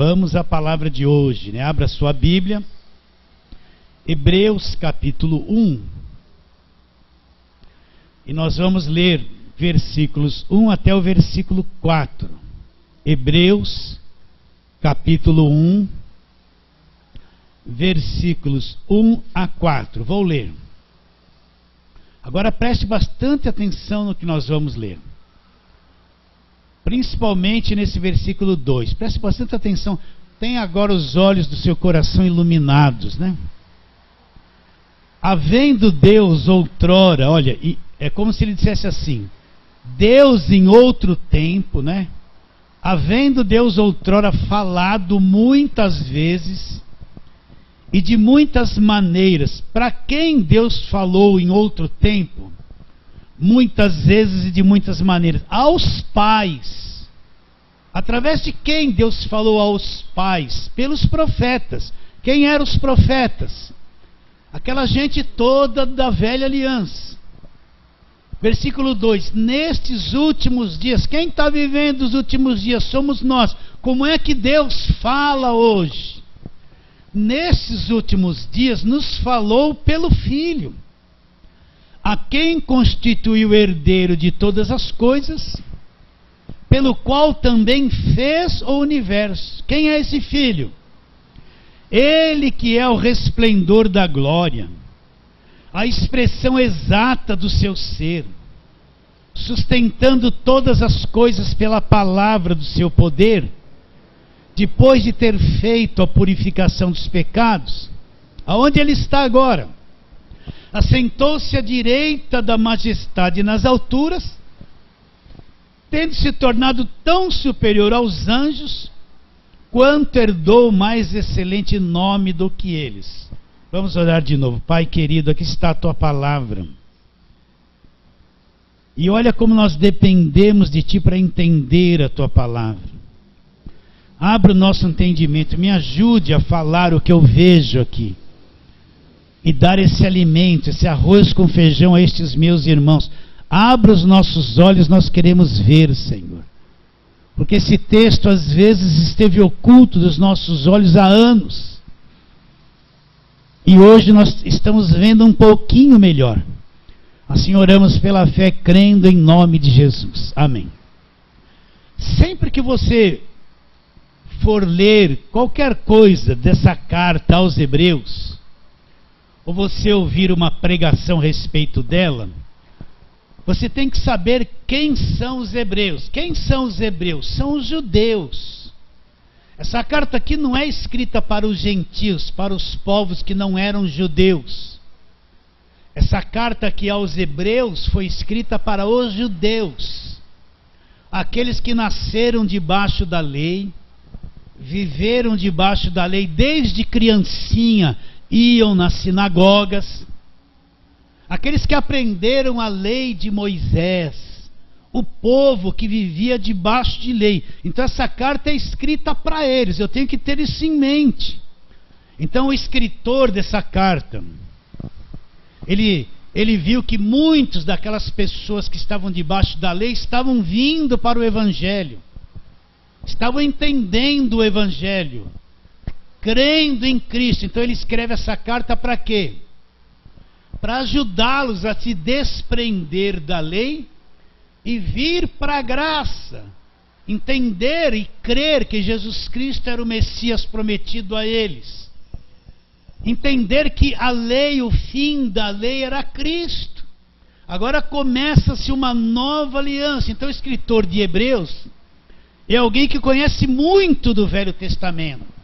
Vamos à palavra de hoje, né? Abra sua Bíblia, Hebreus capítulo 1. E nós vamos ler versículos 1 até o versículo 4. Hebreus capítulo 1, versículos 1 a 4. Vou ler. Agora preste bastante atenção no que nós vamos ler. Principalmente nesse versículo 2. Preste bastante atenção. Tenha agora os olhos do seu coração iluminados, né? Havendo Deus outrora, olha, é como se ele dissesse assim: Deus em outro tempo, né? Havendo Deus outrora falado muitas vezes e de muitas maneiras. Para quem Deus falou em outro tempo? Muitas vezes e de muitas maneiras. Aos pais. Através de quem Deus falou aos pais? Pelos profetas. Quem eram os profetas? Aquela gente toda da velha aliança. Versículo 2: nestes últimos dias, quem está vivendo os últimos dias? Somos nós. Como é que Deus fala hoje? Nesses últimos dias nos falou pelo Filho, a quem constituiu herdeiro de todas as coisas, pelo qual também fez o universo. Quem é esse Filho? Ele que é o resplendor da glória, a expressão exata do seu ser, sustentando todas as coisas pela palavra do seu poder, depois de ter feito a purificação dos pecados. Aonde ele está agora? Assentou-se à direita da majestade nas alturas, tendo se tornado tão superior aos anjos, quanto herdou mais excelente nome do que eles. Vamos orar de novo. Pai querido, aqui está a tua palavra. E olha como nós dependemos de ti para entender a tua palavra. Abra o nosso entendimento, me ajude a falar o que eu vejo aqui. E dar esse alimento, esse arroz com feijão a estes meus irmãos. Abra os nossos olhos, nós queremos ver, Senhor. Porque esse texto às vezes esteve oculto dos nossos olhos há anos. E hoje nós estamos vendo um pouquinho melhor. Assim oramos pela fé, crendo em nome de Jesus. Amém. Sempre que você for ler qualquer coisa dessa carta aos Hebreus, ou você ouvir uma pregação a respeito dela, você tem que saber quem são os hebreus. Quem são os hebreus? São os judeus. Essa carta aqui não é escrita para os gentios, para os povos que não eram judeus. Essa carta aqui aos hebreus foi escrita para os judeus, aqueles que nasceram debaixo da lei, viveram debaixo da lei desde criancinha, iam nas sinagogas, aqueles que aprenderam a lei de Moisés, o povo que vivia debaixo de lei. Então essa carta é escrita para eles, eu tenho que ter isso em mente. Então o escritor dessa carta, ele viu que muitos daquelas pessoas que estavam debaixo da lei estavam vindo para o Evangelho, estavam entendendo o Evangelho, crendo em Cristo. Então ele escreve essa carta para quê? Para ajudá-los a se desprender da lei e vir para a graça, entender e crer que Jesus Cristo era o Messias prometido a eles, entender que a lei, o fim da lei era Cristo. Agora começa-se uma nova aliança. Então o escritor de Hebreus é alguém que conhece muito do Velho Testamento,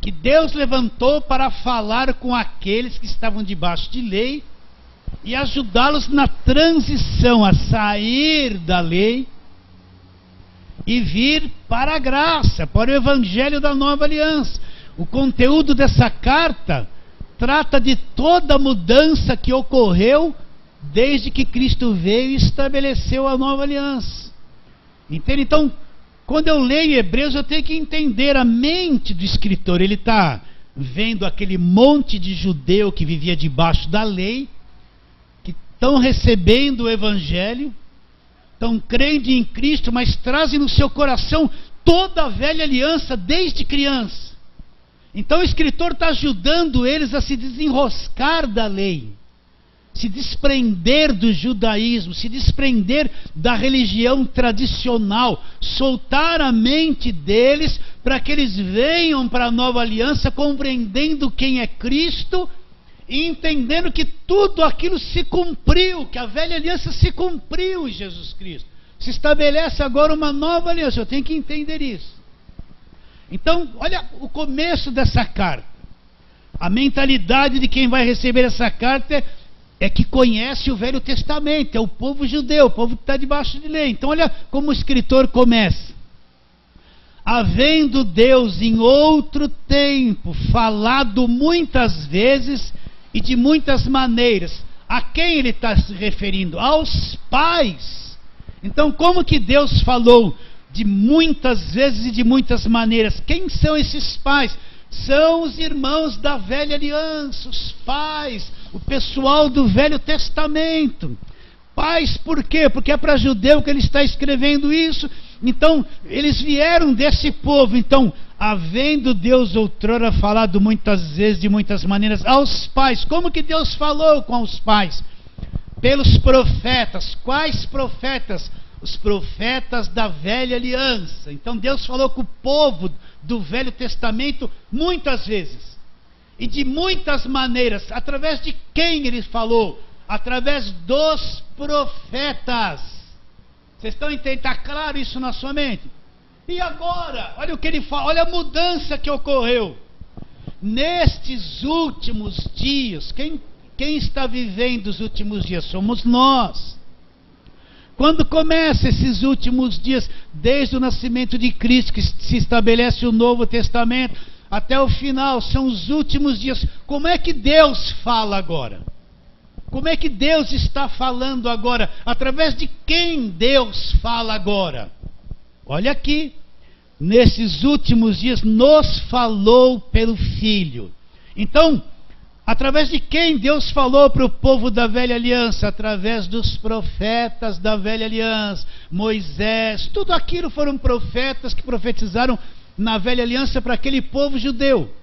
que Deus levantou para falar com aqueles que estavam debaixo de lei e ajudá-los na transição a sair da lei e vir para a graça, para o Evangelho da Nova Aliança. O conteúdo dessa carta trata de toda a mudança que ocorreu desde que Cristo veio e estabeleceu a Nova Aliança. Entende? Então, quando eu leio Hebreus, eu tenho que entender a mente do escritor. Ele está vendo aquele monte de judeu que vivia debaixo da lei, que estão recebendo o Evangelho, estão crendo em Cristo, mas trazem no seu coração toda a velha aliança desde criança. Então o escritor está ajudando eles a se desenroscar da lei, se desprender do judaísmo, se desprender da religião tradicional, soltar a mente deles para que eles venham para a nova aliança compreendendo quem é Cristo e entendendo que tudo aquilo se cumpriu, que a velha aliança se cumpriu em Jesus Cristo. Se estabelece agora uma nova aliança, eu tenho que entender isso. Então, olha o começo dessa carta. A mentalidade de quem vai receber essa carta é que conhece o Velho Testamento, é o povo judeu, o povo que está debaixo de lei. Então olha como o escritor começa. Havendo Deus em outro tempo falado muitas vezes e de muitas maneiras. A quem ele está se referindo? Aos pais. Então como que Deus falou de muitas vezes e de muitas maneiras? Quem são esses pais? São os irmãos da velha aliança, os pais, o pessoal do Velho Testamento. Pais por quê? Porque é para judeu que ele está escrevendo isso. Então, eles vieram desse povo. Então, havendo Deus outrora falado muitas vezes, de muitas maneiras, aos pais. Como que Deus falou com os pais? Pelos profetas. Quais profetas? Os profetas da velha aliança. Então Deus falou com o povo do Velho Testamento muitas vezes. E de muitas maneiras. Através de quem ele falou? Através dos profetas. Vocês estão entendendo? Está claro isso na sua mente? E agora? Olha o que ele fala. Olha a mudança que ocorreu. Nestes últimos dias. Quem está vivendo os últimos dias? Somos nós. Quando começa esses últimos dias, desde o nascimento de Cristo, que se estabelece o Novo Testamento, até o final, são os últimos dias. Como é que Deus fala agora? Como é que Deus está falando agora? Através de quem Deus fala agora? Olha aqui, nesses últimos dias, nos falou pelo Filho. Então, através de quem Deus falou para o povo da velha aliança? Através dos profetas da velha aliança. Moisés, tudo aquilo foram profetas que profetizaram na velha aliança para aquele povo judeu.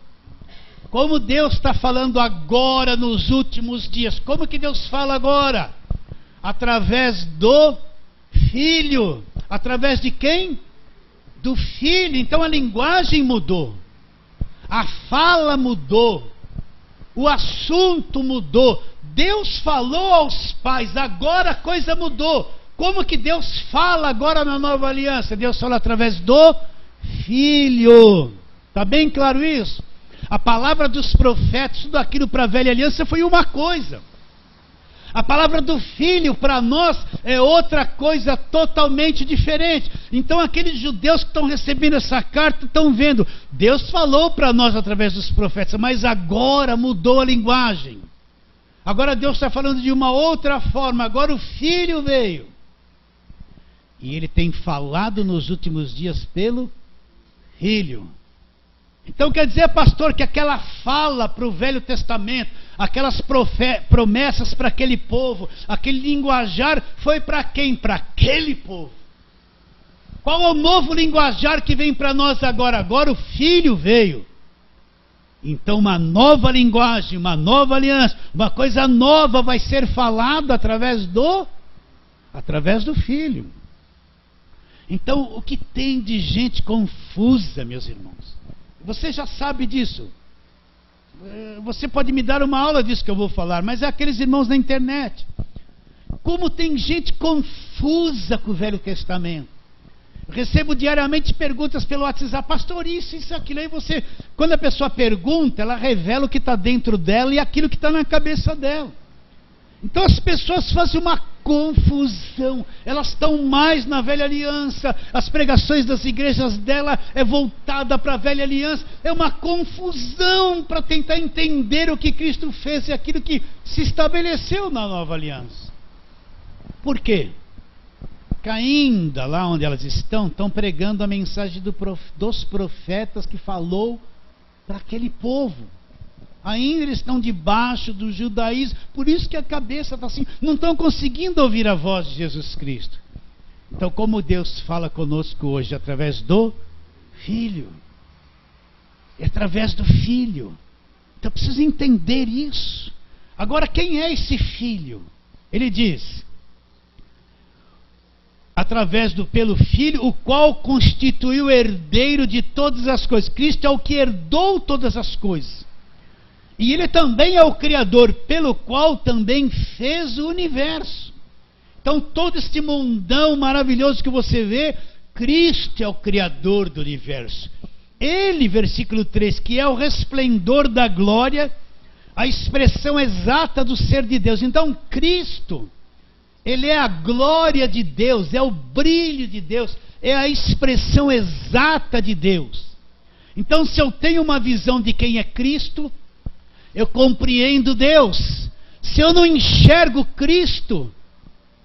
Como Deus está falando agora nos últimos dias? Como que Deus fala agora? Através do Filho. Através de quem? Do Filho. Então a linguagem mudou. A fala mudou. O assunto mudou. Deus falou aos pais, agora a coisa mudou. Como que Deus fala agora na nova aliança? Deus fala através do Filho. Está bem claro isso? A palavra dos profetas, tudo aquilo para a velha aliança foi uma coisa. A palavra do Filho para nós é outra coisa totalmente diferente. Então aqueles judeus que estão recebendo essa carta estão vendo, Deus falou para nós através dos profetas, mas agora mudou a linguagem. Agora Deus está falando de uma outra forma, agora o Filho veio. E ele tem falado nos últimos dias pelo Filho. Então quer dizer, pastor, que aquela fala para o Velho Testamento, aquelas promessas para aquele povo, aquele linguajar, foi para quem? Para aquele povo. Qual é o novo linguajar que vem para nós agora? Agora o Filho veio. Então uma nova linguagem, uma nova aliança, uma coisa nova vai ser falada através do Filho. Então o que tem de gente confusa, meus irmãos? Você já sabe disso. Você pode me dar uma aula disso que eu vou falar, mas é aqueles irmãos na internet. Como tem gente confusa com o Velho Testamento. Recebo diariamente perguntas pelo WhatsApp, pastor, isso, aquilo. Aí você, quando a pessoa pergunta, ela revela o que está dentro dela e aquilo que está na cabeça dela. Então as pessoas fazem uma confusão, elas estão mais na velha aliança, as pregações das igrejas dela é voltada para a velha aliança, é uma confusão para tentar entender o que Cristo fez e aquilo que se estabeleceu na nova aliança. Por quê? Porque ainda lá onde elas estão pregando a mensagem dos profetas que falou para aquele povo. Ainda eles estão debaixo do judaísmo, por isso que a cabeça está assim, não estão conseguindo ouvir a voz de Jesus Cristo. Então como Deus fala conosco hoje? Através do Filho. É através do Filho. Então precisa entender isso. Agora, quem é esse Filho? Ele diz: pelo Filho, o qual constituiu o herdeiro de todas as coisas. Cristo é o que herdou todas as coisas. E Ele também é o Criador, pelo qual também fez o universo. Então todo este mundão maravilhoso que você vê, Cristo é o Criador do universo. Ele, versículo 3, que é o resplendor da glória, a expressão exata do ser de Deus. Então Cristo, Ele é a glória de Deus, é o brilho de Deus, é a expressão exata de Deus. Então, se eu tenho uma visão de quem é Cristo, eu compreendo Deus. Se eu não enxergo Cristo,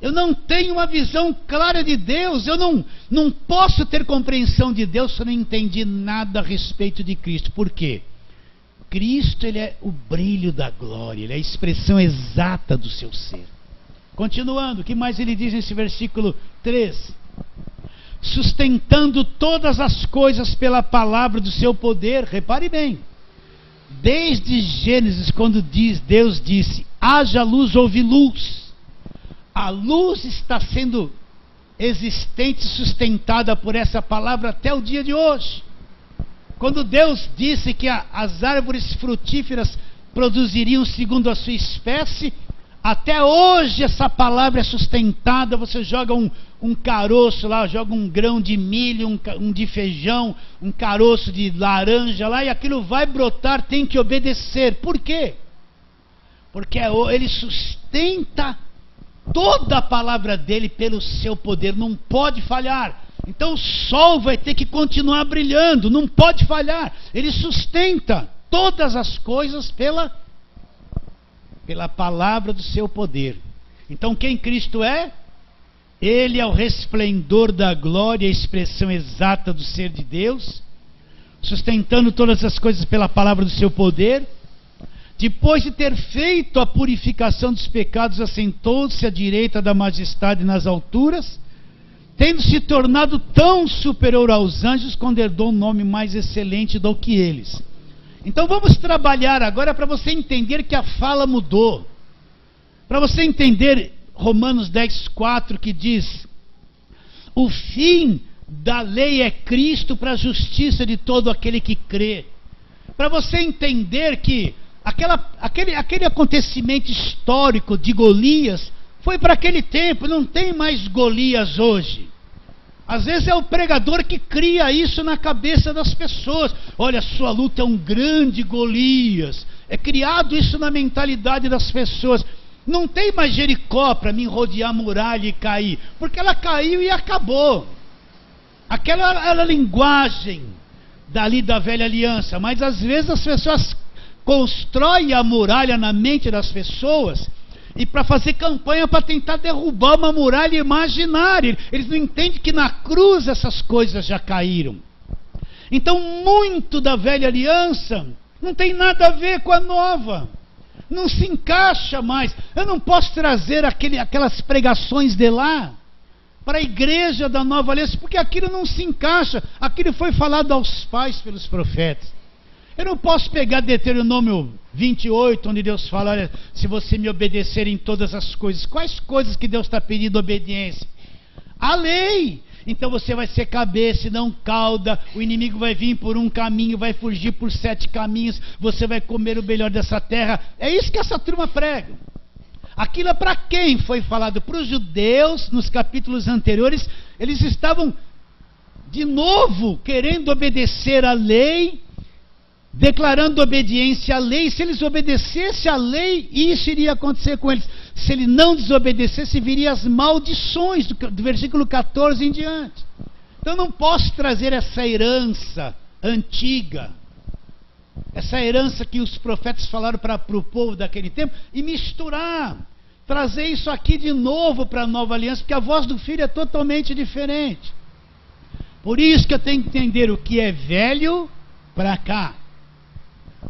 eu não tenho uma visão clara de Deus, eu não posso ter compreensão de Deus se eu não entendi nada a respeito de Cristo. Por quê? Cristo, Ele é o brilho da glória, Ele é a expressão exata do seu ser. Continuando, o que mais ele diz nesse versículo 3? Sustentando todas as coisas pela palavra do seu poder. Repare bem, desde Gênesis, quando Deus disse, haja luz, houve luz. A luz está sendo existente, sustentada por essa palavra até o dia de hoje. Quando Deus disse que as árvores frutíferas produziriam segundo a sua espécie, até hoje essa palavra é sustentada. Você joga um caroço lá, joga um grão de milho, um de feijão, um caroço de laranja lá, e aquilo vai brotar, tem que obedecer. Por quê? Porque Ele sustenta toda a palavra dele pelo seu poder, não pode falhar. Então o sol vai ter que continuar brilhando, não pode falhar. Ele sustenta todas as coisas pela palavra do seu poder. Então quem Cristo é? Ele é o resplendor da glória, a expressão exata do ser de Deus, sustentando todas as coisas pela palavra do seu poder. Depois de ter feito a purificação dos pecados, assentou-se à direita da majestade nas alturas, tendo se tornado tão superior aos anjos, quando herdou um nome mais excelente do que eles. Então vamos trabalhar agora para você entender que a fala mudou. Para você entender Romanos 10:4, que diz: o fim da lei é Cristo para a justiça de todo aquele que crê. Para você entender que aquele acontecimento histórico de Golias foi para aquele tempo, não tem mais Golias hoje. Às vezes é o pregador que cria isso na cabeça das pessoas. Olha, sua luta é um grande Golias. É criado isso na mentalidade das pessoas. Não tem mais Jericó para mim rodear a muralha e cair, porque ela caiu e acabou. Aquela era a linguagem dali da velha aliança. Mas às vezes as pessoas constroem a muralha na mente das pessoas, e para fazer campanha para tentar derrubar uma muralha imaginária. Eles não entendem que na cruz essas coisas já caíram. Então muito da velha aliança não tem nada a ver com a nova, não se encaixa mais. Eu não posso trazer aquelas pregações de lá para a igreja da nova aliança, porque aquilo não se encaixa. Aquilo foi falado aos pais pelos profetas. Eu não posso pegar Deuteronômio 28, onde Deus fala, olha, se você me obedecer em todas as coisas. Quais coisas que Deus está pedindo obediência? A lei. Então você vai ser cabeça e não cauda. O inimigo vai vir por um caminho, vai fugir por 7 caminhos. Você vai comer o melhor dessa terra. É isso que essa turma prega. Aquilo é para quem foi falado? Para os judeus, nos capítulos anteriores. Eles estavam de novo querendo obedecer à lei, declarando obediência à lei. Se eles obedecessem à lei, isso iria acontecer com eles. Se ele não desobedecesse, viria as maldições do versículo 14 em diante. Então eu não posso trazer essa herança antiga, essa herança que os profetas falaram para o povo daquele tempo, e misturar, trazer isso aqui de novo para a nova aliança, porque a voz do Filho é totalmente diferente. Por isso que eu tenho que entender o que é velho para cá,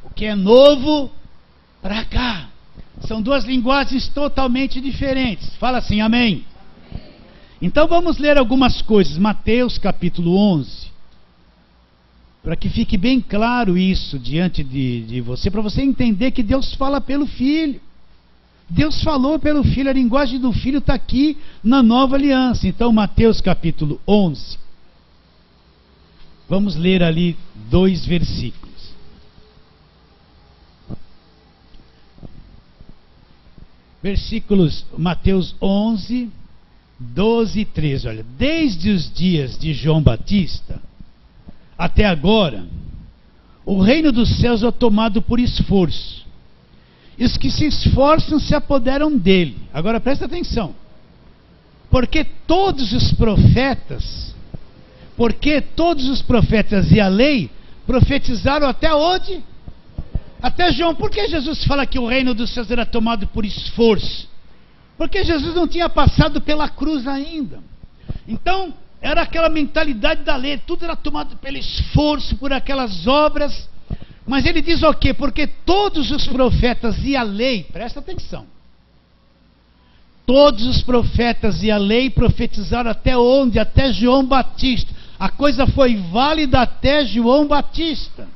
o que é novo para cá. São duas linguagens totalmente diferentes. Fala assim, amém? Então vamos ler algumas coisas. Mateus capítulo 11. Para que fique bem claro isso diante de você, para você entender que Deus fala pelo Filho. Deus falou pelo Filho, a linguagem do Filho está aqui na nova aliança. Então, Mateus capítulo 11, vamos ler ali 2 versículos. Versículos, Mateus 11, 12 e 13, olha, desde os dias de João Batista até agora, o reino dos céus é tomado por esforço, e os que se esforçam se apoderam dele. Agora presta atenção, porque todos os profetas e a lei profetizaram até onde? Até João. Por que Jesus fala que o reino dos céus era tomado por esforço? Porque Jesus não tinha passado pela cruz ainda. Então, era aquela mentalidade da lei, tudo era tomado pelo esforço, por aquelas obras. Mas ele diz o quê? Porque todos os profetas e a lei, presta atenção, todos os profetas e a lei profetizaram até onde? Até João Batista. A coisa foi válida até João Batista.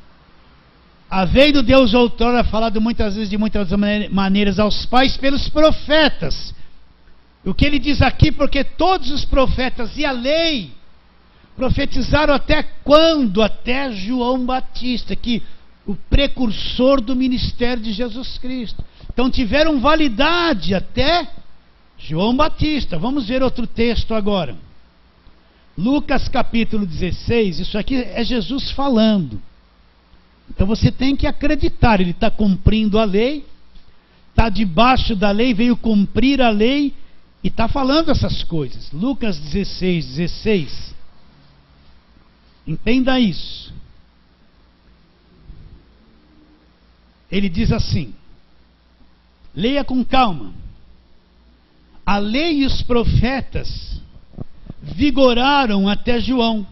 Havendo Deus outrora falado muitas vezes, de muitas maneiras aos pais pelos profetas. O que ele diz aqui, porque todos os profetas e a lei profetizaram até quando? Até João Batista, que o precursor do ministério de Jesus Cristo. Então tiveram validade até João Batista. Vamos ver outro texto agora. Lucas capítulo 16, isso aqui é Jesus falando. Então você tem que acreditar, ele está cumprindo a lei, está debaixo da lei, veio cumprir a lei e está falando essas coisas. Lucas 16, 16. Entenda isso. Ele diz assim, leia com calma. A lei e os profetas vigoraram até João.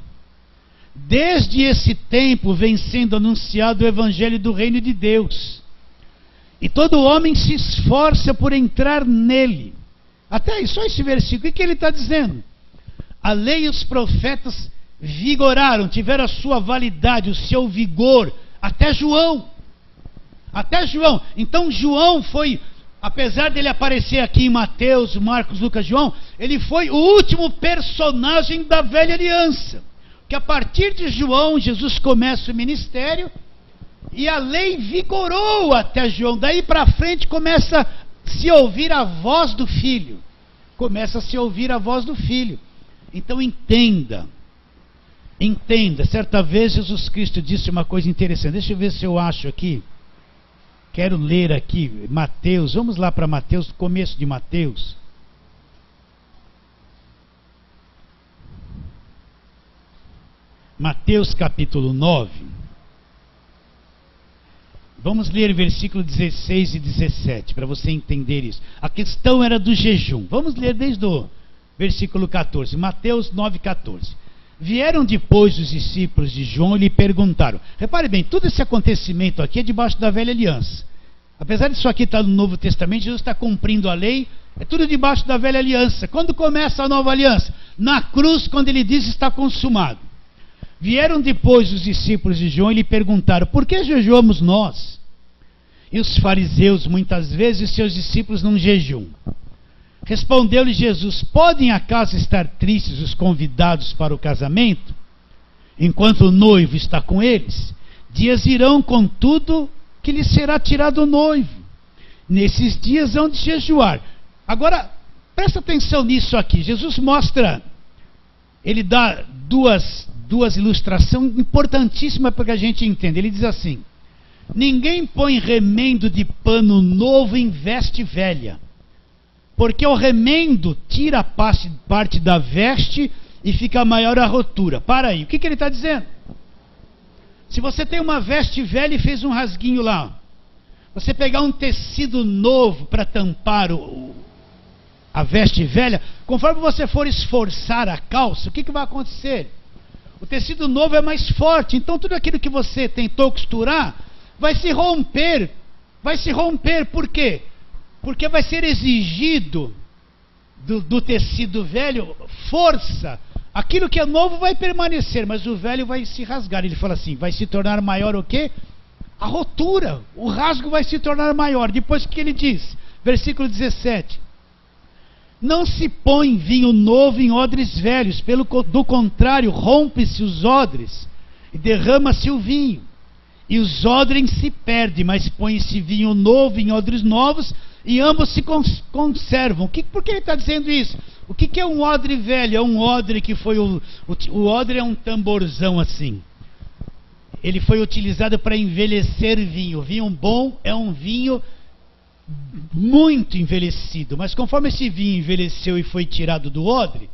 Desde esse tempo vem sendo anunciado o evangelho do reino de Deus. E todo homem se esforça por entrar nele. Até aí, só esse versículo. O que ele está dizendo? A lei e os profetas vigoraram, tiveram a sua validade, o seu vigor, até João. Até João. Então João foi, apesar dele aparecer aqui em Mateus, Marcos, Lucas, João, ele foi o último personagem da velha aliança. Que a partir de João, Jesus começa o ministério e a lei vigorou até João. Daí para frente começa a se ouvir a voz do Filho. Começa a se ouvir a voz do Filho. Então entenda. Certa vez Jesus Cristo disse uma coisa interessante. Deixa eu ver se eu acho aqui. Quero ler aqui Mateus. Vamos lá para Mateus, começo de Mateus. Mateus capítulo 9, vamos ler versículo 16 e 17, para você entender isso. A questão era do jejum, vamos ler desde o versículo 14, Mateus 9, 14. Vieram depois os discípulos de João e lhe perguntaram, repare bem, todo esse acontecimento aqui é debaixo da velha aliança. Apesar disso aqui estar no Novo Testamento, Jesus está cumprindo a lei, é tudo debaixo da velha aliança. Quando começa a nova aliança? Na cruz, quando ele diz está consumado. Vieram depois os discípulos de João e lhe perguntaram, por que jejuamos nós? E os fariseus, muitas vezes, seus discípulos não jejuam. Respondeu-lhe Jesus, podem acaso estar tristes os convidados para o casamento, enquanto o noivo está com eles? Dias virão, contudo, que lhes será tirado o noivo. Nesses dias hão de jejuar. Agora, presta atenção nisso aqui. Jesus mostra, ele dá duas ilustrações importantíssimas para que a gente entenda. Ele diz assim, ninguém põe remendo de pano novo em veste velha, porque o remendo tira parte da veste e fica maior a rotura. Para aí, o que ele está dizendo? Se você tem uma veste velha e fez um rasguinho lá, você pegar um tecido novo para tampar a veste velha, conforme você for esforçar a calça, o que vai acontecer? O tecido novo é mais forte, então tudo aquilo que você tentou costurar vai se romper. Por quê? Porque vai ser exigido do tecido velho força, Aquilo que é novo vai permanecer, mas o velho vai se rasgar. Ele fala assim, vai se tornar maior o quê? A rotura, o rasgo vai se tornar maior. Depois o que ele diz? Versículo 17. Não se põe vinho novo em odres velhos, do contrário, rompe-se os odres e derrama-se o vinho. E os odres se perdem, mas põe-se vinho novo em odres novos e ambos se conservam. Por que ele está dizendo isso? O que é um odre velho? É um odre que foi o odre é um tamborzão assim. Ele foi utilizado para envelhecer vinho. Vinho bom é um vinho muito envelhecido. Mas conforme esse vinho envelheceu e foi tirado do odre,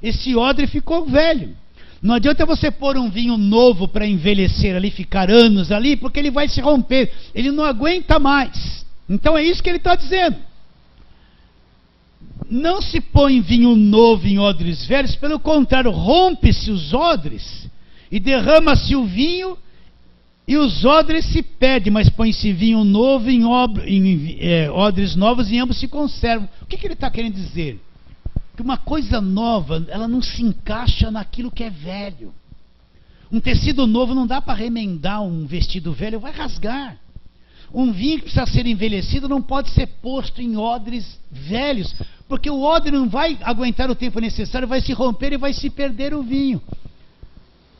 esse odre ficou velho. Não adianta você pôr um vinho novo para envelhecer ali, ficar anos ali, porque ele vai se romper. Ele não aguenta mais. Então é isso que ele está dizendo. Não se põe vinho novo em odres velhos, pelo contrário, rompe-se os odres e derrama-se o vinho e os odres se perdem, mas põe-se vinho novo em odres novos e ambos se conservam. O que ele está querendo dizer? Que uma coisa nova, ela não se encaixa naquilo que é velho. Um tecido novo não dá para remendar um vestido velho, vai rasgar. Um vinho que precisa ser envelhecido não pode ser posto em odres velhos, porque o odre não vai aguentar o tempo necessário, vai se romper e vai se perder o vinho.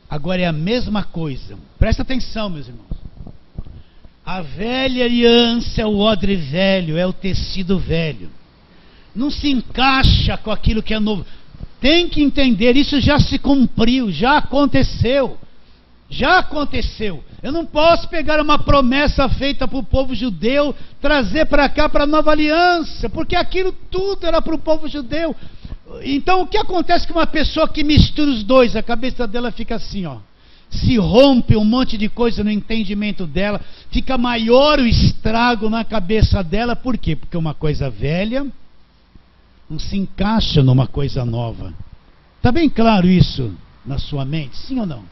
Agora é a mesma coisa. Presta atenção, meus irmãos. A velha aliança é o odre velho, é o tecido velho. Não se encaixa com aquilo que é novo. Tem que entender, isso já se cumpriu, já aconteceu. Já aconteceu. Eu não posso pegar uma promessa feita para o povo judeu, trazer para cá, para a nova aliança, porque aquilo tudo era para o povo judeu. Então o que acontece com uma pessoa que mistura os dois? A cabeça dela fica assim, ó. Se rompe um monte de coisa no entendimento dela, fica maior o estrago na cabeça dela. Por quê? Porque uma coisa velha não se encaixa numa coisa nova. Está bem claro isso na sua mente? Sim ou não?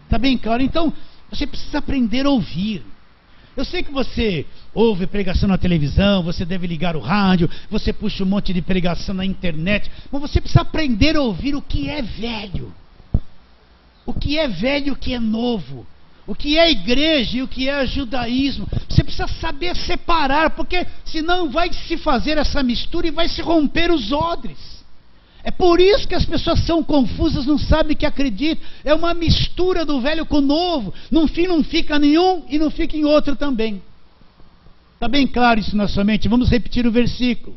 Está bem claro? Então, você precisa aprender a ouvir. Eu sei que você ouve pregação na televisão, você deve ligar o rádio, você puxa um monte de pregação na internet, mas você precisa aprender a ouvir o que é velho. O que é velho e o que é novo. O que é igreja e o que é judaísmo. Você precisa saber separar, porque senão vai se fazer essa mistura e vai se romper os odres. É por isso que as pessoas são confusas, não sabem o que acreditam. É uma mistura do velho com o novo. No fim não fica nenhum e não fica em outro também. Está bem claro isso na sua mente? Vamos repetir o versículo.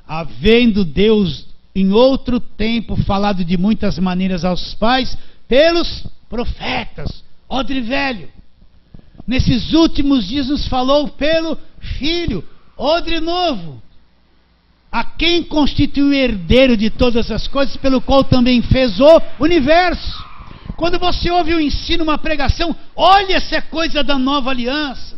Havendo Deus em outro tempo falado de muitas maneiras aos pais, pelos profetas, odre velho. Nesses últimos dias nos falou pelo Filho, odre novo, a quem constituiu herdeiro de todas as coisas, pelo qual também fez o universo. Quando você ouve um ensino, uma pregação, olha se é coisa da nova aliança,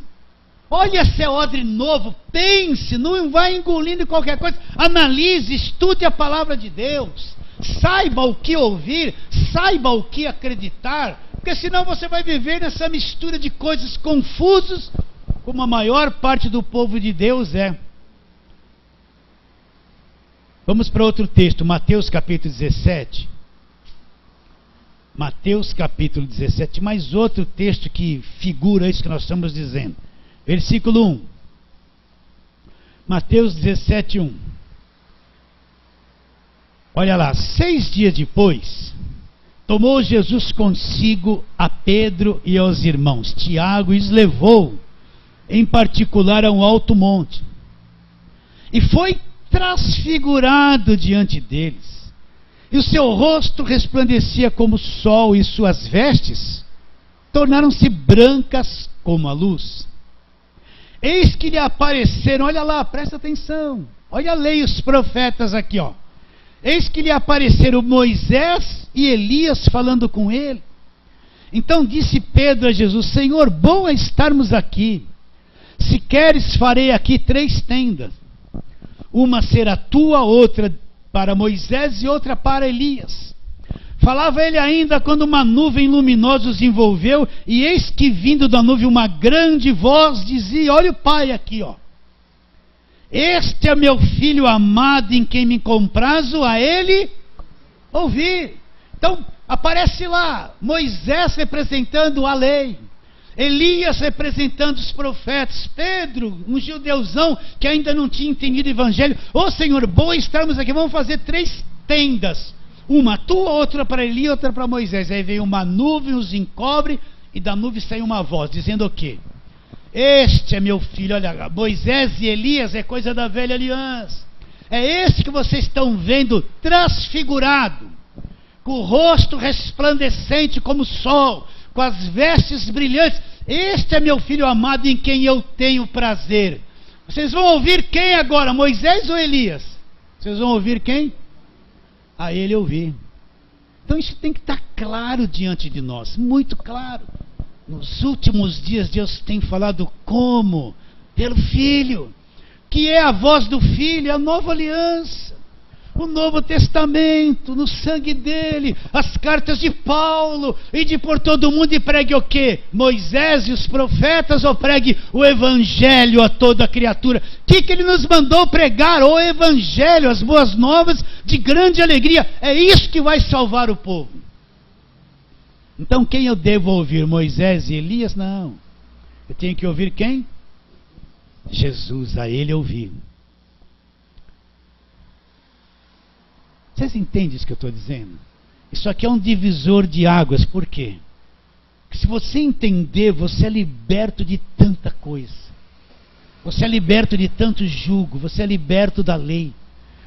olha se é odre novo, pense, não vai engolindo qualquer coisa, analise, estude a palavra de Deus, saiba o que ouvir, saiba o que acreditar, porque senão você vai viver nessa mistura de coisas confusas, como a maior parte do povo de Deus é. Vamos para outro texto, Mateus capítulo 17. Mateus capítulo 17, mais outro texto que figura isso que nós estamos dizendo. Versículo 1. Mateus 17, 1. Olha lá, 6 dias depois, tomou Jesus consigo a Pedro e aos irmãos Tiago e os levou, em particular, a um alto monte. E foi transfigurado diante deles, e o seu rosto resplandecia como o sol, e suas vestes tornaram-se brancas como a luz. Eis que lhe apareceram, olha lá, presta atenção, olha a lei e os profetas aqui, ó. Eis que lhe apareceram Moisés e Elias falando com ele. Então disse Pedro a Jesus: Senhor, bom é estarmos aqui. Se queres, farei aqui 3 tendas. Uma será tua, outra para Moisés e outra para Elias. Falava ele ainda quando uma nuvem luminosa os envolveu, e eis que vindo da nuvem uma grande voz dizia, olha o pai aqui, ó. Este é meu filho amado em quem me comprazo, a ele ouvir. Então, aparece lá, Moisés representando a lei, Elias representando os profetas, Pedro, um judeuzão que ainda não tinha entendido o evangelho. Ô Senhor, bom estarmos aqui, vamos fazer 3 tendas, uma tua, outra para Elias, outra para Moisés. Aí veio uma nuvem, os encobre, e da nuvem saiu uma voz, dizendo o quê? Este é meu filho. Olha, Moisés e Elias é coisa da velha aliança. É esse que vocês estão vendo transfigurado, com o rosto resplandecente como o sol, com as vestes brilhantes. Este é meu filho amado, em quem eu tenho prazer. Vocês vão ouvir quem agora? Moisés ou Elias? Vocês vão ouvir quem? A ele ouvir. Então isso tem que estar claro diante de nós, muito claro. Nos últimos dias Deus tem falado como? Pelo Filho, que é a voz do Filho, a nova aliança, o Novo Testamento, no sangue dele, as cartas de Paulo, ide por todo o mundo e pregue o quê? Moisés e os profetas, ou pregue o Evangelho a toda criatura? O que ele nos mandou pregar? O Evangelho, as boas novas de grande alegria. É isso que vai salvar o povo. Então quem eu devo ouvir? Moisés e Elias? Não. Eu tenho que ouvir quem? Jesus, a ele ouvir. Vocês entendem isso que eu estou dizendo? Isso aqui é um divisor de águas. Por quê? Porque se você entender, você é liberto de tanta coisa. Você é liberto de tanto jugo. Você é liberto da lei.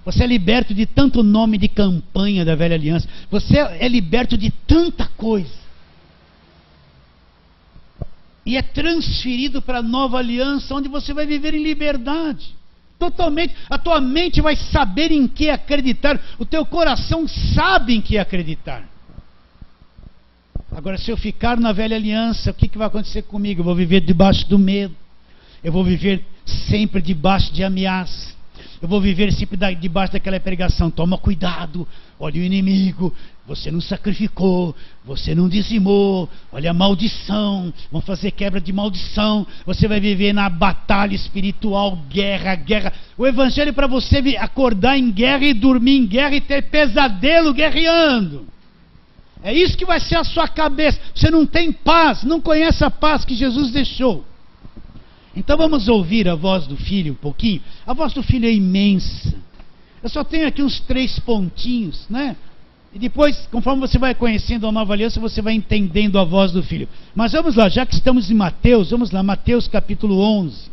Você é liberto de tanto nome de campanha da velha aliança. Você é liberto de tanta coisa. E é transferido para a nova aliança, onde você vai viver em liberdade. Totalmente, a tua mente vai saber em que acreditar, o teu coração sabe em que acreditar. Agora, se eu ficar na velha aliança, o que vai acontecer comigo? Eu vou viver debaixo do medo, eu vou viver sempre debaixo de ameaça, eu vou viver sempre debaixo daquela pregação: toma cuidado, olha o inimigo, você não sacrificou, você não dizimou, olha a maldição, vamos fazer quebra de maldição. Você vai viver na batalha espiritual, guerra. O evangelho é para você acordar em guerra e dormir em guerra e ter pesadelo guerreando. É isso que vai ser a sua cabeça. Você não tem paz, não conhece a paz que Jesus deixou. Então vamos ouvir a voz do Filho um pouquinho. A voz do Filho é imensa. Eu só tenho aqui uns 3 pontinhos, né? E depois, conforme você vai conhecendo a nova aliança, você vai entendendo a voz do Filho. Mas vamos lá, já que estamos em Mateus, vamos lá, Mateus capítulo 11.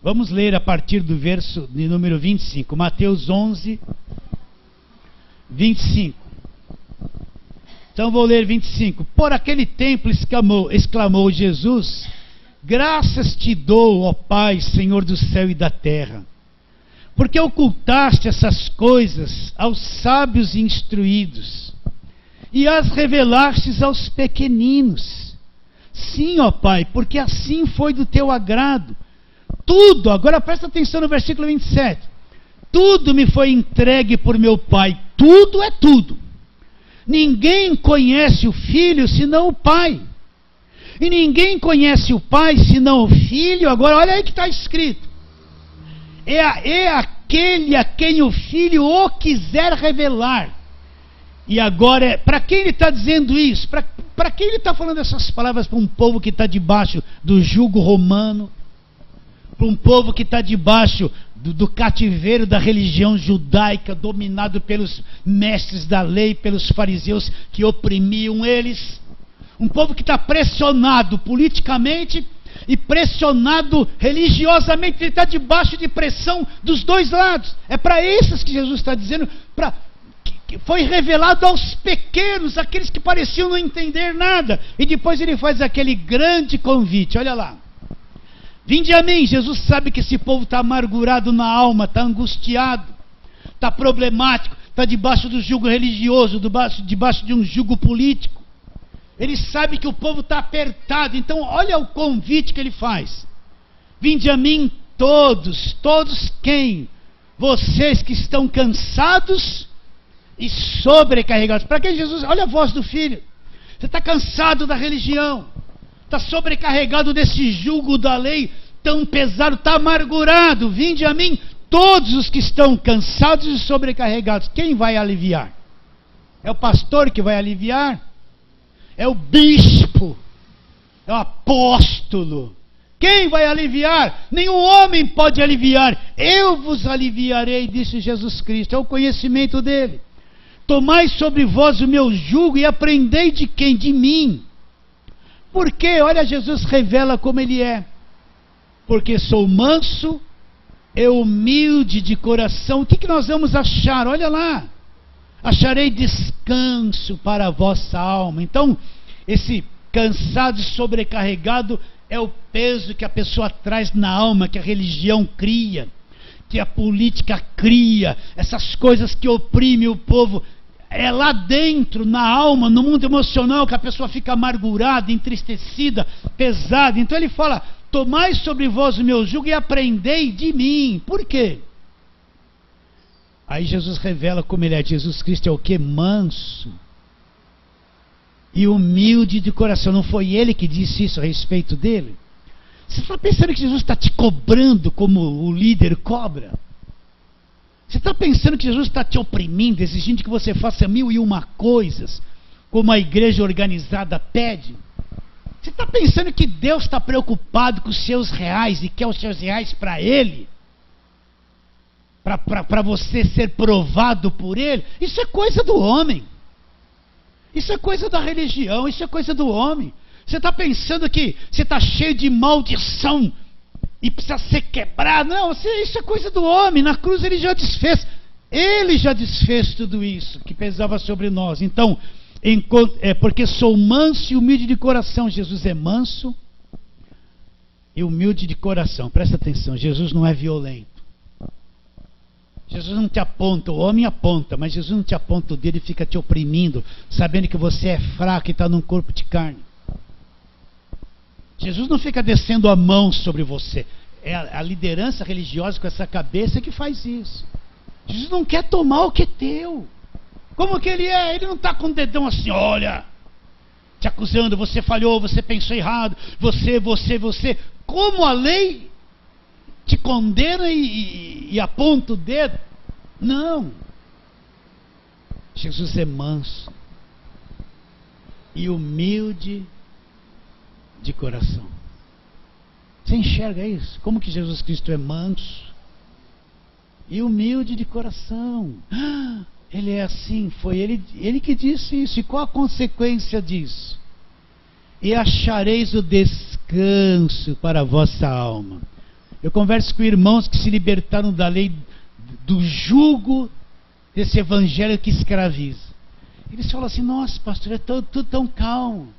Vamos ler a partir do verso de número 25. Mateus 11, 25. Então vou ler 25. Por aquele tempo exclamou Jesus: graças te dou, ó Pai, Senhor do céu e da terra, porque ocultaste essas coisas aos sábios e instruídos, e as revelastes aos pequeninos. Sim, ó Pai, porque assim foi do teu agrado. Tudo, agora presta atenção no versículo 27. Tudo me foi entregue por meu Pai. Tudo é tudo. Ninguém conhece o Filho senão o Pai. E ninguém conhece o Pai senão o Filho. Agora olha aí que está escrito: é aquele a quem o Filho o quiser revelar. E agora, para quem ele está dizendo isso? Para quem ele está falando essas palavras? Para um povo que está debaixo do jugo romano, para um povo que está debaixo do cativeiro da religião judaica, dominado pelos mestres da lei, pelos fariseus que oprimiam eles. Um povo que está pressionado politicamente e pressionado religiosamente. Ele está debaixo de pressão dos dois lados. É para esses que Jesus está dizendo, que foi revelado aos pequenos, aqueles que pareciam não entender nada. E depois ele faz aquele grande convite, olha lá: vinde a mim. Jesus sabe que esse povo está amargurado na alma, está angustiado, está problemático, está debaixo do jugo religioso, debaixo de um jugo político. Ele sabe que o povo está apertado. Então olha o convite que ele faz: vinde a mim todos quem? Vocês que estão cansados e sobrecarregados. Para que Jesus? Olha a voz do Filho. Você está cansado da religião, está sobrecarregado desse jugo da lei tão pesado, está amargurado. Vinde a mim todos os que estão cansados e sobrecarregados. Quem vai aliviar? É o pastor que vai aliviar? É o bispo? É o apóstolo? Quem vai aliviar? Nenhum homem pode aliviar. Eu vos aliviarei, disse Jesus Cristo. É o conhecimento dele. Tomai sobre vós o meu jugo e aprendei de quem? De mim. Por quê? Olha, Jesus revela como ele é. Porque sou manso e humilde de coração. O que nós vamos achar? Olha lá. Acharei descanso para a vossa alma. Então, esse cansado e sobrecarregado é o peso que a pessoa traz na alma, que a religião cria, que a política cria, essas coisas que oprimem o povo. É lá dentro, na alma, no mundo emocional, que a pessoa fica amargurada, entristecida, pesada. Então ele fala, tomai sobre vós o meu jugo e aprendei de mim. Por quê? Aí Jesus revela como ele é. Jesus Cristo é o quê? Manso e humilde de coração. Não foi ele que disse isso a respeito dele? Você está pensando que Jesus está te cobrando como o líder cobra? Você está pensando que Jesus está te oprimindo, exigindo que você faça 1001 coisas, como a igreja organizada pede? Você está pensando que Deus está preocupado com os seus reais e quer os seus reais para Ele? Para você ser provado por Ele? Isso é coisa do homem. Isso é coisa da religião, isso é coisa do homem. Você está pensando que você está cheio de maldição e precisa ser quebrado? Não, isso é coisa do homem. Na cruz ele já desfez. Ele já desfez tudo isso que pesava sobre nós. Então, porque sou manso e humilde de coração. Jesus é manso e humilde de coração. Presta atenção, Jesus não é violento. Jesus não te aponta, o homem aponta, mas Jesus não te aponta o dedo e fica te oprimindo, sabendo que você é fraco e está num corpo de carne. Jesus não fica descendo a mão sobre você. É a liderança religiosa com essa cabeça que faz isso. Jesus não quer tomar o que é teu. Como que ele é? Ele não está com o dedão assim, olha, te acusando, você falhou, você pensou errado, você. Como a lei te condena e aponta o dedo? Não. Jesus é manso e humilde de coração. Você enxerga isso? Como que Jesus Cristo é manso e humilde de coração? Ele é assim, foi ele que disse isso. E qual a consequência disso? E achareis o descanso para a vossa alma. Eu converso com irmãos que se libertaram da lei, do jugo desse evangelho que escraviza. Eles falam assim, nossa pastor, é tudo tão calmo,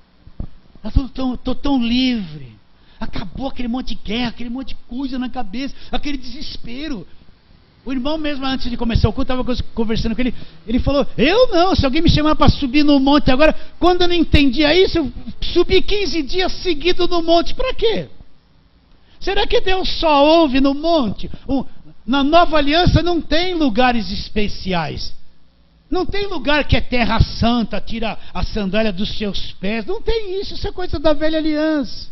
estou tão livre, acabou aquele monte de guerra, aquele monte de coisa na cabeça, aquele desespero. O irmão mesmo, antes de começar o culto, estava conversando com ele, ele falou, eu não, se alguém me chamar para subir no monte agora, quando eu não entendia isso, eu subi 15 dias seguidos no monte, para quê? Será que Deus só ouve no monte? Na nova aliança não tem lugares especiais. Não tem lugar que é terra santa, tira a sandália dos seus pés. Não tem isso, isso é coisa da velha aliança.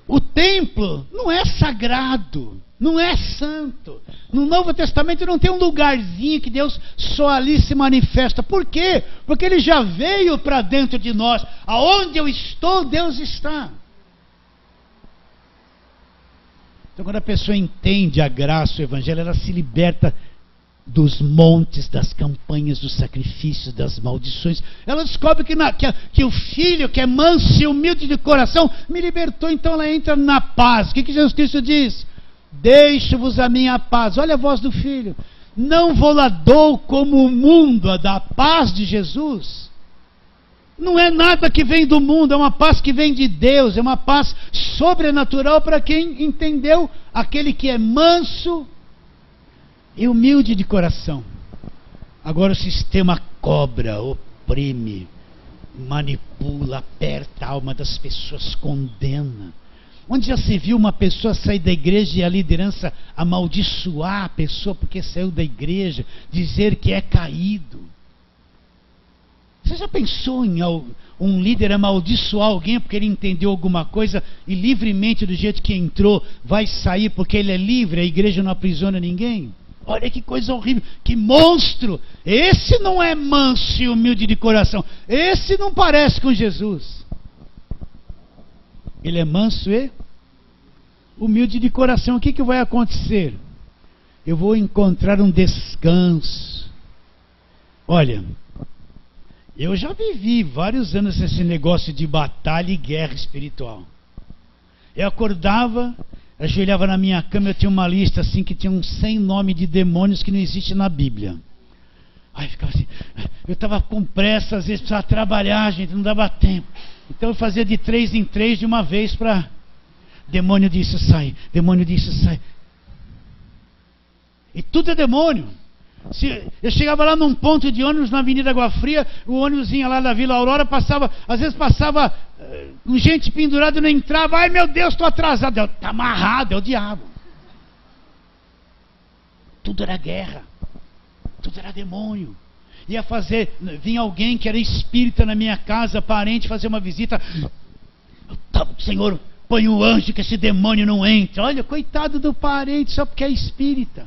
O templo não é sagrado, não é santo. No Novo Testamento não tem um lugarzinho que Deus só ali se manifesta. Por quê? Porque Ele já veio para dentro de nós. Aonde eu estou, Deus está. Então, quando a pessoa entende a graça, o evangelho, ela se liberta dos montes, das campanhas, dos sacrifícios, das maldições. Ela descobre que o filho, que é manso e humilde de coração, me libertou. Então ela entra na paz. O que Jesus Cristo diz? Deixo-vos a minha paz. Olha a voz do filho. Não vou lá dou como o mundo a da paz de Jesus. Não é nada que vem do mundo, é uma paz que vem de Deus, é uma paz sobrenatural para quem entendeu aquele que é manso e humilde de coração. Agora o sistema cobra, oprime, manipula, aperta a alma das pessoas, condena. Onde já se viu uma pessoa sair da igreja e a liderança amaldiçoar a pessoa porque saiu da igreja, dizer que é caído? já pensou em um líder amaldiçoar alguém porque ele entendeu alguma coisa e livremente, do jeito que entrou, vai sair porque ele é livre, a igreja não aprisiona ninguém? Olha que coisa horrível, que monstro! Esse não é manso e humilde de coração. Esse não parece com Jesus. Ele é manso e humilde de coração. O que vai acontecer? Eu vou encontrar um descanso. Olha, eu já vivi vários anos esse negócio de batalha e guerra espiritual. Eu acordava, ajoelhava na minha cama, eu tinha uma lista assim que tinha uns 100 nomes de demônios que não existe na Bíblia. Aí ficava assim, eu estava com pressa, às vezes precisava trabalhar, gente, não dava tempo. Então eu fazia de 3 em 3 de uma vez para... Demônio disso sai, demônio disso sai. E tudo é demônio. Eu chegava lá num ponto de ônibus na Avenida Água Fria, o ônibus vinha lá da Vila Aurora, às vezes passava com gente pendurada e não entrava. Ai meu Deus, estou atrasado. Está amarrado, é o diabo. Tudo era guerra, tudo era demônio. Vinha alguém que era espírita na minha casa, parente, fazer uma visita. Senhor, põe um anjo que esse demônio não entre. Olha, coitado do parente, só porque é espírita.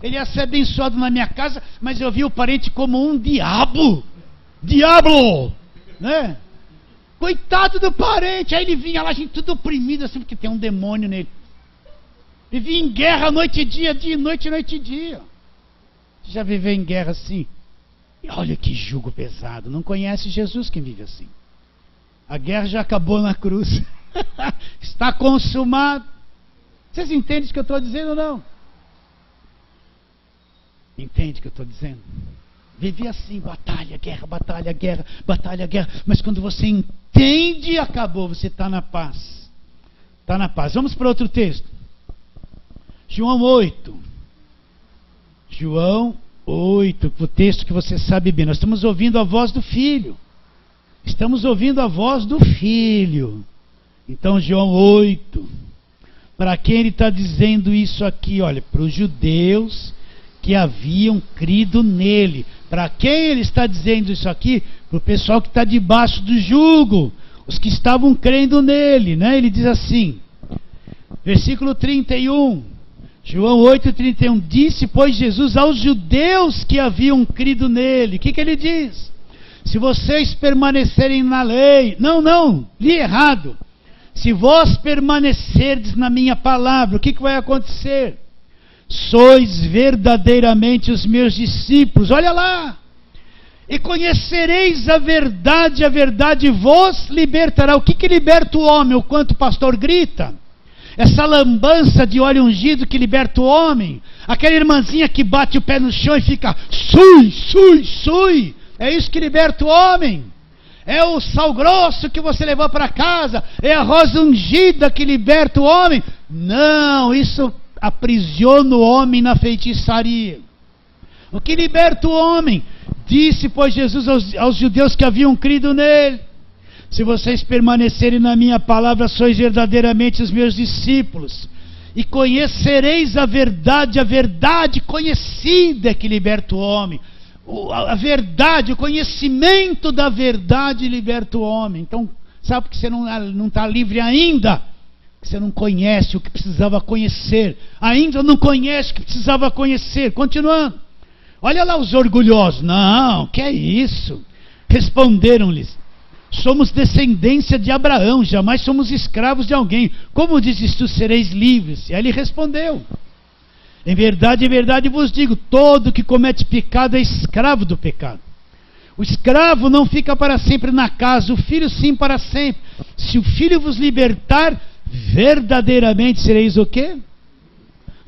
Ele ia ser abençoado na minha casa, mas eu vi o parente como um diabo. Diabo! Né? Coitado do parente. Aí ele vinha lá, gente, tudo oprimido, assim, porque tem um demônio nele. Vivia em guerra noite e dia e noite e dia. Você já viveu em guerra assim? E olha que jugo pesado. Não conhece Jesus quem vive assim. A guerra já acabou na cruz. Está consumado. Vocês entendem o que eu estou dizendo ou não? Entende o que eu estou dizendo? Vivia assim, batalha, guerra, batalha, guerra, batalha, guerra. Mas quando você entende, acabou, você está na paz. Está na paz. Vamos para outro texto. João 8. João 8, o texto que você sabe bem. Nós estamos ouvindo a voz do Filho. Estamos ouvindo a voz do Filho. Então, João 8. Para quem ele está dizendo isso aqui? Olha, para os judeus que haviam crido nele. Para quem ele está dizendo isso aqui? Para o pessoal que está debaixo do jugo, os que estavam crendo nele, né? Ele diz assim, versículo 31, João 8:31, disse, pois, Jesus aos judeus que haviam crido nele. O que ele diz? Se vocês permanecerem na lei, não, li errado. Se vós permanecerdes na minha palavra, o que vai acontecer? Sois verdadeiramente os meus discípulos, olha lá, e conhecereis a verdade vos libertará. O que liberta o homem, o quanto o pastor grita? Essa lambança de óleo ungido que liberta o homem, aquela irmãzinha que bate o pé no chão e fica sui, é isso que liberta o homem. É o sal grosso que você levou para casa, é a rosa ungida que liberta o homem. Não, isso aprisiona o homem na feitiçaria. O que liberta o homem? Disse, pois, Jesus aos judeus que haviam crido nele, se vocês permanecerem na minha palavra, sois verdadeiramente os meus discípulos, e conhecereis a verdade conhecida é que liberta o homem. A verdade, o conhecimento da verdade liberta o homem. Então, sabe que você não está livre ainda? Você não conhece o que precisava conhecer. Ainda não conhece o que precisava conhecer. Continuando. Olha lá os orgulhosos. Não, que é isso? Responderam-lhes, somos descendência de Abraão, jamais somos escravos de alguém. Como dizes tu, sereis livres? E aí ele respondeu, em verdade vos digo, todo que comete pecado é escravo do pecado. O escravo não fica para sempre na casa, o filho sim para sempre. Se o filho vos libertar, verdadeiramente sereis o quê?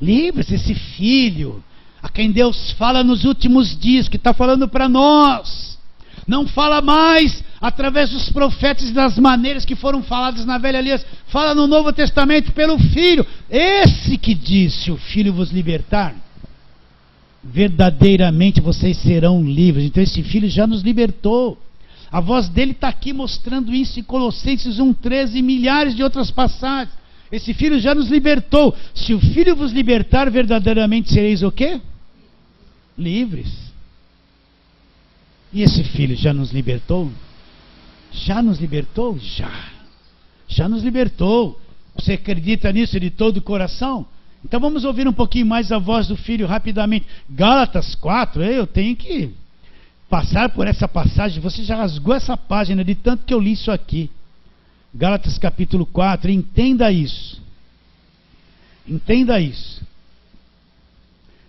Livres. Esse filho a quem Deus fala nos últimos dias, que está falando para nós, não fala mais através dos profetas e das maneiras que foram faladas na velha aliança, fala no Novo Testamento pelo Filho, esse que disse, se o Filho vos libertar, verdadeiramente vocês serão livres. Então esse Filho já nos libertou. A voz dele está aqui mostrando isso em Colossenses 1:13 e milhares de outras passagens. Esse Filho já nos libertou. Se o Filho vos libertar, verdadeiramente sereis o quê? Livres. E esse Filho já nos libertou? Já nos libertou? Já nos libertou. Você acredita nisso de todo o coração? Então vamos ouvir um pouquinho mais a voz do Filho rapidamente. Gálatas 4, eu tenho que passar por essa passagem. Você já rasgou essa página de tanto que eu li isso aqui. Gálatas capítulo 4, entenda isso. Entenda isso.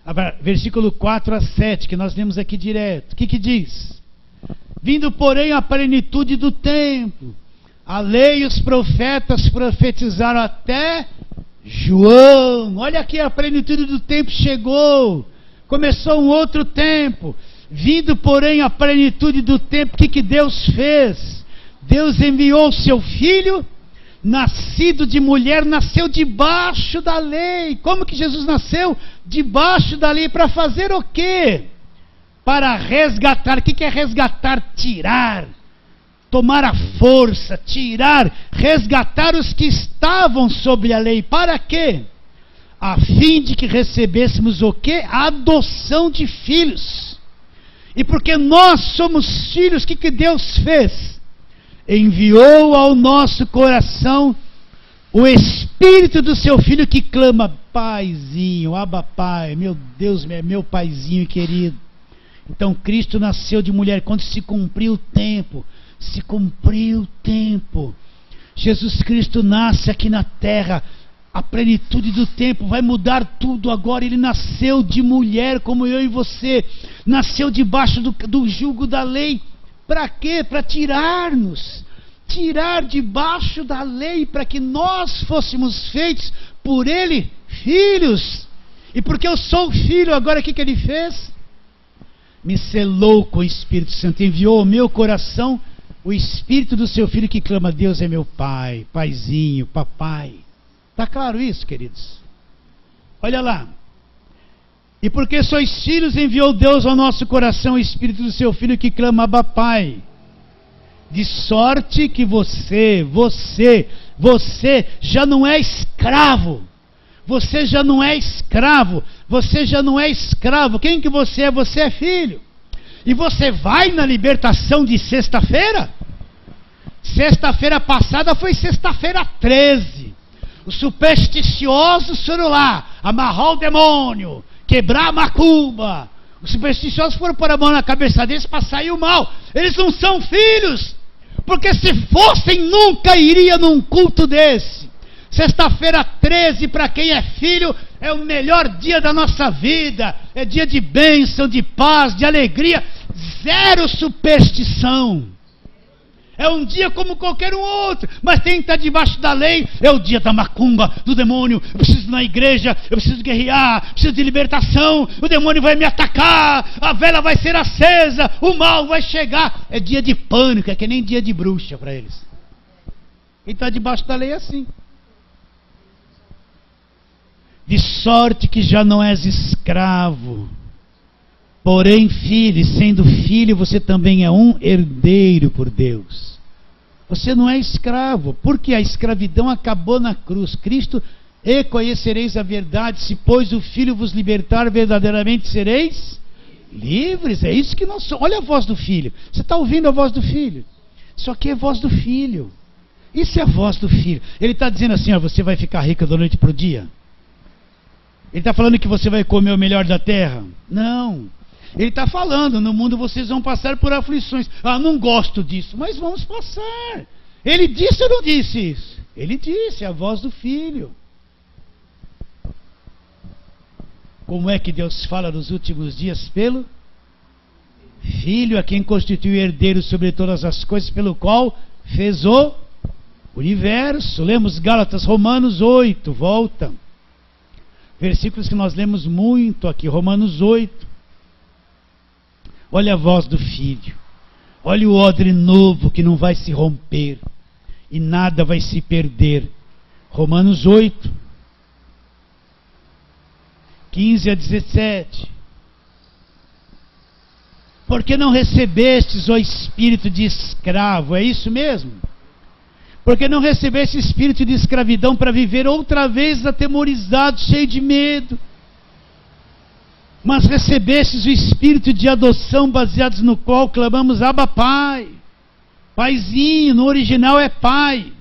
Agora, versículo 4 a 7, que nós lemos aqui direto. O que diz? Vindo, porém, a plenitude do tempo, a lei e os profetas profetizaram até João. Olha aqui, a plenitude do tempo chegou. Começou um outro tempo. Vindo, porém, a plenitude do tempo, o que Deus fez? Deus enviou o seu Filho, nascido de mulher, nasceu debaixo da lei. Como que Jesus nasceu? Debaixo da lei. Para fazer o quê? Para resgatar. O que é resgatar? Tirar. Tomar a força, tirar, resgatar os que estavam sob a lei. Para quê? A fim de que recebêssemos o quê? A adoção de filhos. E porque nós somos filhos, o que Deus fez? Enviou ao nosso coração o Espírito do seu Filho que clama, Paizinho, Abba Pai, meu Deus, meu Paizinho querido. Então Cristo nasceu de mulher quando se cumpriu o tempo. Se cumpriu o tempo. Jesus Cristo nasce aqui na terra. A plenitude do tempo vai mudar tudo agora. Ele nasceu de mulher como eu e você. Nasceu debaixo do jugo da lei. Para quê? Para tirar-nos. Tirar debaixo da lei, para que nós fôssemos feitos por Ele filhos. E porque eu sou filho, agora o que Ele fez? Me selou com o Espírito Santo. Enviou ao meu coração o Espírito do seu Filho que clama, Deus é meu Pai, Paizinho, Papai. Está claro isso, queridos? Olha lá. E porque sois filhos, enviou Deus ao nosso coração o Espírito do seu Filho que clama, Abba Pai. De sorte que você já não é escravo. Você já não é escravo. Você já não é escravo. Quem que você é? Você é filho. E você vai na libertação de sexta-feira? Sexta-feira passada foi sexta-feira 13. Os supersticiosos foram lá amarrar o demônio, quebrar a macumba. Os supersticiosos foram pôr a mão na cabeça deles para sair o mal. Eles não são filhos, porque se fossem nunca iria num culto desse. Sexta-feira 13 para quem é filho é o melhor dia da nossa vida. É dia de bênção, de paz, de alegria. Zero superstição. É um dia como qualquer um outro, mas tem que estar debaixo da lei. É o dia da macumba, do demônio. Eu preciso ir na igreja, eu preciso guerrear, preciso de libertação. O demônio vai me atacar, a vela vai ser acesa, o mal vai chegar. É dia de pânico, é que nem dia de bruxa para eles. Quem está debaixo da lei é assim. De sorte que já não és escravo, porém filho, e sendo filho você também é um herdeiro por Deus. Você não é escravo, porque a escravidão acabou na cruz. Cristo, e conhecereis a verdade, se pois o Filho vos libertar, verdadeiramente sereis livres. É isso que nós somos. Olha a voz do Filho. Você está ouvindo a voz do Filho? Isso aqui é a voz do Filho. Isso é a voz do Filho. Ele está dizendo assim, ó, você vai ficar rico da noite para o dia? Ele está falando que você vai comer o melhor da terra? Não. Ele está falando, no mundo vocês vão passar por aflições. Ah, não gosto disso, mas vamos passar. Ele disse ou não disse isso? Ele disse, a voz do Filho. Como é que Deus fala nos últimos dias? Pelo Filho, a quem constituiu herdeiro sobre todas as coisas, pelo qual fez o universo. Lemos Gálatas, Romanos 8, volta. Versículos que nós lemos muito aqui, Romanos 8. Olha a voz do Filho. Olha o odre novo que não vai se romper e nada vai se perder. Romanos 8, 15 a 17. Porque não recebestes o espírito de escravo? É isso mesmo? Porque não recebeste espírito de escravidão para viver outra vez atemorizado, cheio de medo. mas recebestes o Espírito de adoção, baseados no qual clamamos Abba Pai. Paizinho, no original é Pai.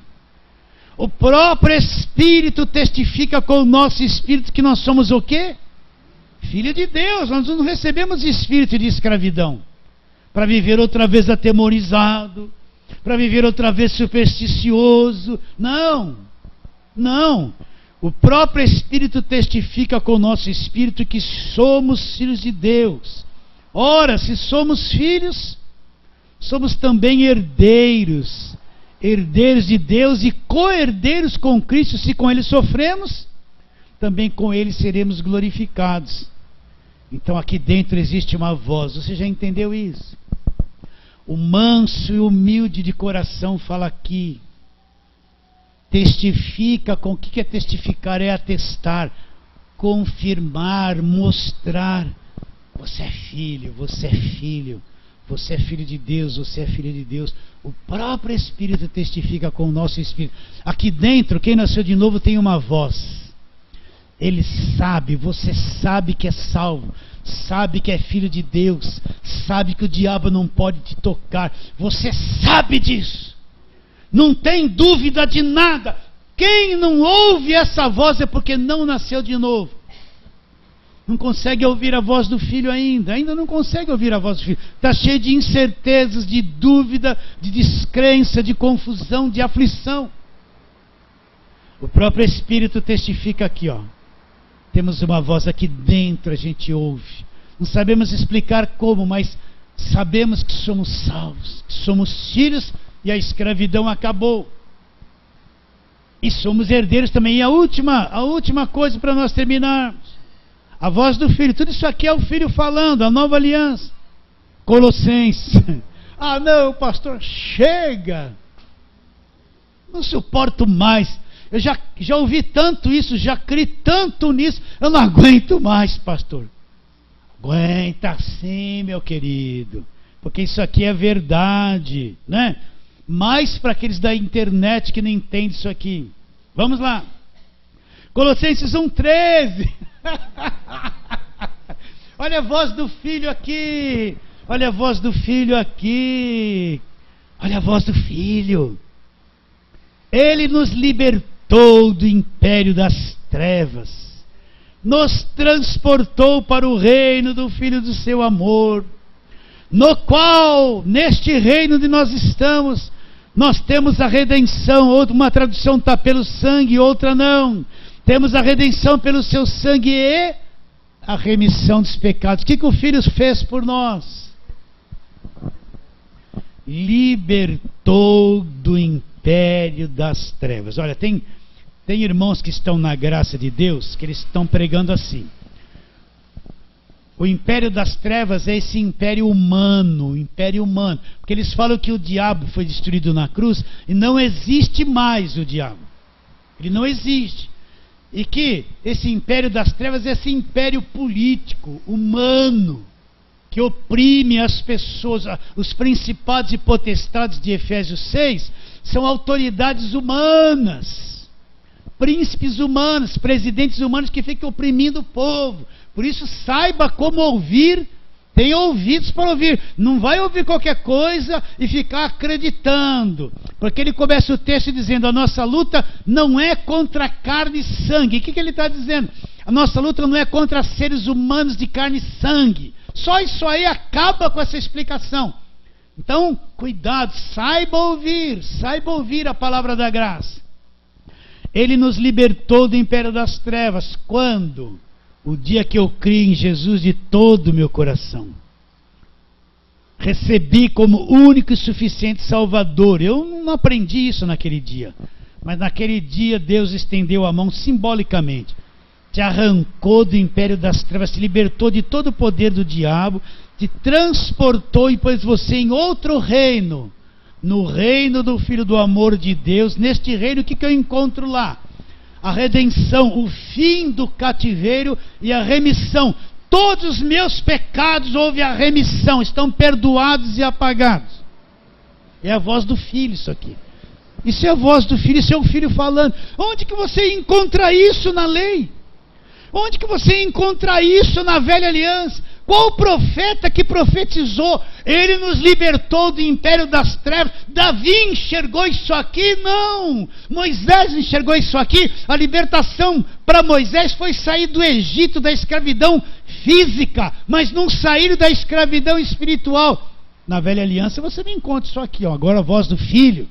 O próprio Espírito testifica com o nosso Espírito que nós somos o quê? Filho de Deus. Nós não recebemos espírito de escravidão para viver outra vez atemorizado, para viver outra vez supersticioso. Não, não. O próprio Espírito testifica com o nosso Espírito que somos filhos de Deus. Ora, se somos filhos, somos também herdeiros, herdeiros de Deus e co-herdeiros com Cristo. Se com Ele sofremos, também com Ele seremos glorificados. Então aqui dentro existe uma voz. Você já entendeu isso? O manso e humilde de coração fala aqui. Testifica. Com o que é testificar? É atestar, confirmar, mostrar. Você é filho, você é filho. Você é filho de Deus, você é filho de Deus. O próprio Espírito testifica com o nosso Espírito. Aqui dentro, quem nasceu de novo tem uma voz. Ele sabe, você sabe que é salvo, sabe que é filho de Deus, sabe que o diabo não pode te tocar. Você sabe disso. Não tem dúvida de nada. Quem não ouve essa voz é porque não nasceu de novo. Não consegue ouvir a voz do Filho ainda não consegue ouvir a voz do Filho. Está cheio de incertezas, de dúvida, de descrença, de confusão, de aflição. O próprio Espírito testifica aqui, ó. Temos uma voz aqui dentro, a gente ouve. Não sabemos explicar como, mas sabemos que somos salvos, que somos filhos e a escravidão acabou. E somos herdeiros também. E a última coisa para nós terminarmos. A voz do Filho. Tudo isso aqui é o Filho falando, a nova aliança. Colossenses. Ah não, pastor, chega. Não suporto mais. Eu já ouvi tanto isso, já criei tanto nisso. Eu não aguento mais, pastor. Aguenta sim, meu querido. Porque isso aqui é verdade, né? Mais para aqueles da internet que não entendem isso aqui. Vamos lá. Colossenses 1,13. Olha a voz do Filho aqui. Olha a voz do Filho aqui. Olha a voz do Filho. Ele nos libertou do império das trevas, nos transportou para o reino do Filho do seu amor, no qual, neste reino onde nós estamos, nós temos a redenção. Uma tradução está pelo sangue, outra não. Temos a redenção pelo seu sangue e a remissão dos pecados. O que o Filho fez por nós? Libertou do império das trevas. Olha, tem irmãos que estão na graça de Deus, que eles estão pregando assim. O império das trevas é esse império humano, porque eles falam que o diabo foi destruído na cruz e não existe mais o diabo. Ele não existe. E que esse império das trevas é esse império político, humano, que oprime as pessoas. Os principados e potestades de Efésios 6 são autoridades humanas. Príncipes humanos, presidentes humanos que ficam oprimindo o povo. Por isso saiba como ouvir, tenha ouvidos para ouvir. Não vai ouvir qualquer coisa e ficar acreditando. Porque ele começa o texto dizendo: a nossa luta não é contra carne e sangue. O que ele está dizendo? A nossa luta não é contra seres humanos de carne e sangue. Só isso aí acaba com essa explicação. Então, cuidado, saiba ouvir a palavra da graça. Ele nos libertou do império das trevas. Quando? O dia que eu criei em Jesus de todo o meu coração. Recebi como único e suficiente Salvador. Eu não aprendi isso naquele dia. Mas naquele dia Deus estendeu a mão simbolicamente. Te arrancou do império das trevas, te libertou de todo o poder do diabo, te transportou e pôs você em outro reino. No reino do Filho do amor de Deus. Neste reino, o que eu encontro lá? A redenção, o fim do cativeiro e a remissão. Todos os meus pecados houve a remissão, estão perdoados e apagados. É a voz do Filho isso aqui. Isso é a voz do Filho, isso é o Filho falando. Onde que você encontra isso na lei? Onde que você encontra isso na velha aliança? Qual profeta que profetizou? Ele nos libertou do império das trevas. Davi enxergou isso aqui? Não. Moisés enxergou isso aqui? A libertação para Moisés foi sair do Egito, da escravidão física, mas não sair da escravidão espiritual. Na velha aliança você não encontra isso aqui, ó. Agora a voz do Filho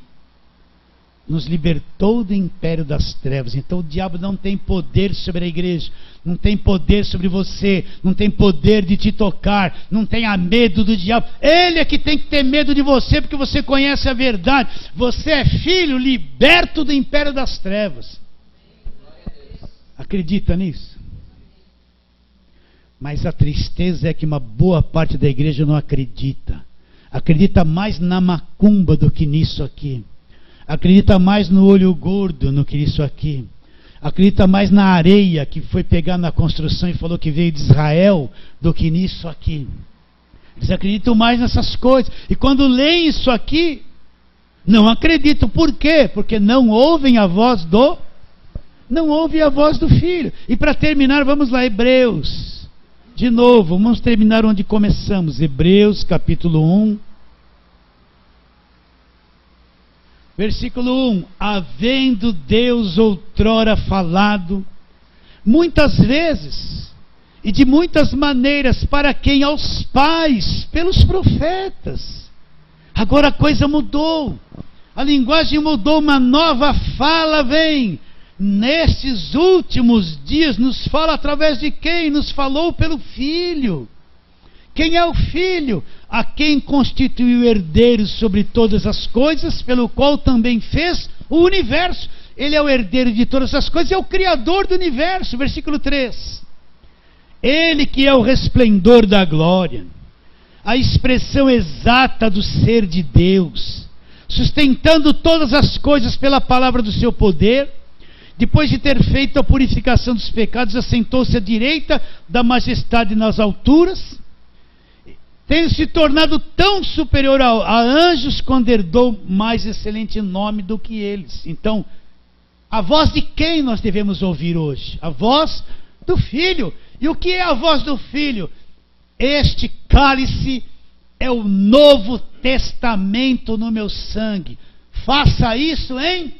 nos libertou do império das trevas. Então o diabo não tem poder sobre a igreja, não tem poder sobre você, não tem poder de te tocar, não tenha medo do diabo. Ele é que tem que ter medo de você, porque você conhece a verdade. Você é filho liberto do império das trevas. Acredita nisso? Mas a tristeza é que uma boa parte da igreja não acredita. Acredita mais na macumba do que nisso aqui. Acredita mais no olho gordo do que isso aqui. Acredita mais na areia que foi pegar na construção e falou que veio de Israel do que nisso aqui. Eles acreditam mais nessas coisas. E quando leem isso aqui, não acreditam. Por quê? Porque não ouvem a voz do Filho. E para terminar, vamos lá, Hebreus. De novo, vamos terminar onde começamos. Hebreus capítulo 1. Versículo 1: havendo Deus outrora falado, muitas vezes, e de muitas maneiras, para quem? Aos pais, pelos profetas. Agora a coisa mudou, a linguagem mudou, uma nova fala vem. Nesses últimos dias nos fala através de quem? Nos falou pelo Filho. Quem é o Filho? A quem constituiu herdeiro sobre todas as coisas, pelo qual também fez o universo. Ele é o herdeiro de todas as coisas, é o Criador do universo. Versículo 3. Ele que é o resplendor da glória, a expressão exata do ser de Deus, sustentando todas as coisas pela palavra do seu poder, depois de ter feito a purificação dos pecados, assentou-se à direita da majestade nas alturas, tendo se tornado tão superior a anjos, quando herdou mais excelente nome do que eles. Então, a voz de quem nós devemos ouvir hoje? A voz do Filho. E o que é a voz do Filho? Este cálice é o Novo Testamento no meu sangue. Faça isso em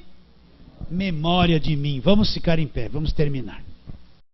memória de mim. Vamos ficar em pé, vamos terminar.